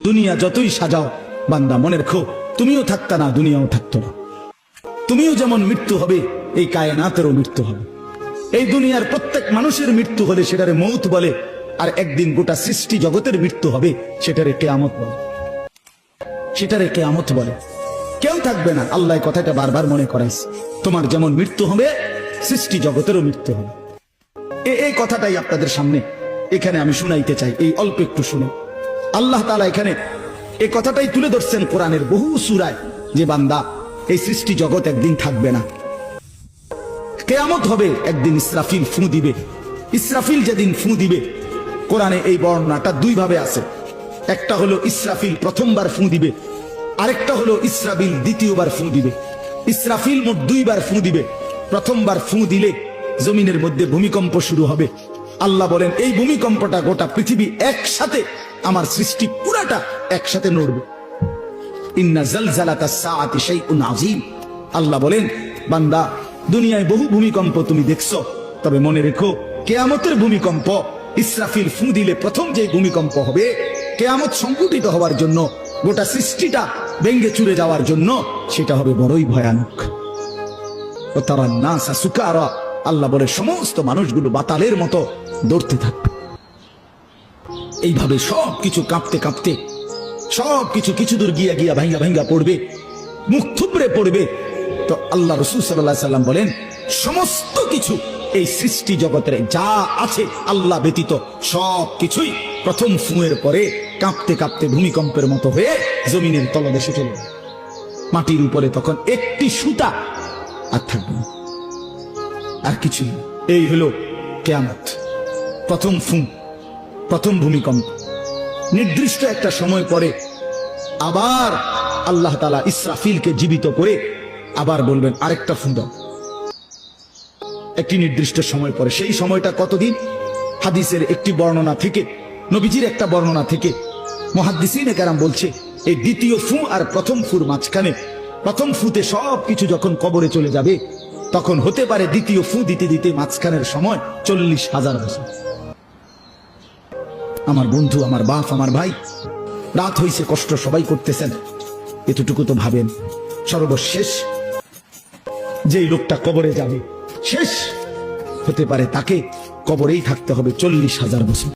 দুনিয়া যতই সাজাও বান্দা মনে রেখো তুমিও থাকতা না, দুনিয়াও থাকতো না। তুমিও যেমন মৃত্যু হবে, এই কায়নাতেরও মৃত্যু হবে। এই দুনিয়ার প্রত্যেক মানুষের মৃত্যু হলে সেটারে মৌত বলে, আর একদিন গোটা সৃষ্টি জগতের মৃত্যু হবে সেটারে কিয়ামত বলে। সেটারে কিয়ামত বলে। কেউ থাকবে না, আল্লাহ কথাটা বারবার মনে করাইছে। তোমার যেমন মৃত্যু হবে সৃষ্টি জগতেরও মৃত্যু হবে। এই কথাটাই আপনাদের সামনে এখানে আমি শুনাইতে চাই। এই অল্প একটু শুনে আল্লাহ তাআলা এখানে এই কথাটাই তুলে ধরছেন কোরআনের বহু সূরায়, যে বান্দা এই সৃষ্টি জগৎ একদিন থাকবে না, কিয়ামত হবে একদিন। ইসরাফিল ফু দিবে। ইসরাফিল যেদিন ফু দিবে, কোরআনে এই বর্ণনাটা দুই ভাবে আছে। একটা হলো ইসরাফিল প্রথমবার ফু দিবে, আরেকটা হলো ইসরাফিল দ্বিতীয়বার ফু দিবে। ইসরাফিল মোট দুইবার ফু দিবে। প্রথমবার ফু দিলে জমিনের মধ্যে ভূমিকম্প শুরু হবে। আল্লাহ বলেন এই ভূমিকম্পটা গোটা পৃথিবী একসাথে, আমার সৃষ্টি পুরাটা একসাথে নড়বে। ইন্না জালজালাতাস সাআতি শাইউন আযীম। আল্লাহ বলেন বান্দা দুনিয়ায় বহু ভূমিকম্প তুমি দেখছো, তবে মনে রেখো কিয়ামতের ভূমিকম্প, ইসরাফিল ফু দিলে প্রথম যে ভূমিকম্প হবে, কিয়ামত সংঘটিত হওয়ার জন্য, গোটা সৃষ্টিটা ভেঙে চুরে যাওয়ার জন্য, সেটা হবে বড়ই ভয়ানক। ও তারান নাসা সুকারা, আল্লাহ বলে সমস্ত মানুষগুলো বাতালের মতো দৌড়তে থাকবে। এইভাবে সবকিছু কাঁপতে কাঁপতে সবকিছু কিছু দূর গিয়া গিয়া ভাঙ্গা ভাঙ্গা পড়বে, মুখ থুবড়ে পড়বে। তো আল্লাহ রাসূল সাল্লাল্লাহু আলাইহি সাল্লাম বলেন সমস্ত কিছু এই সৃষ্টি জগতের যা আছে আল্লাহ ব্যতীত সবকিছুই প্রথম ফুঁয়ের পরে কাঁপতে কাঁপতে ভূমিকম্পের মতো হয়ে জমিনের তলদেশে চলে যাবে। মাটির উপরে তখন একটি সুতা আর থাকবে না, আর কিছু। এই হলো কিয়ামত, প্রথম ফুঁ, প্রথম ভূমিকম্প। নির্দিষ্ট একটা সময় পরে আবার আল্লাহ তাআলা ইসরাফিলকে জীবিত করে আবার বলবেন আরেকটা ফুঁ দাও, একটি নির্দিষ্ট সময় পরে। সেই সময়টা কতদিন? হাদিসের একটি বর্ণনা থেকে, নবীজির একটা বর্ণনা থেকে মুহাদ্দিসিনে কেরাম বলছে এই দ্বিতীয় ফুঁ আর প্রথম ফুঁর মাঝখানে, প্রথম ফুঁতে সব কিছু যখন কবরে চলে যাবে, তখন হতে পারে দ্বিতীয় ফুঁ দিতে দিতে মাঝখানের সময় 40,000 বছর। আমার বন্ধু, আমার বাপ, আমার ভাই, রাত হইছে, কষ্ট সবাই করতেছেন, এতটুকু তো ভাবেন সর্বশেষ যেই লোকটা কবরে যাবে, শেষ হতে পারে তাকে কবরেই থাকতে হবে 40,000 বছর।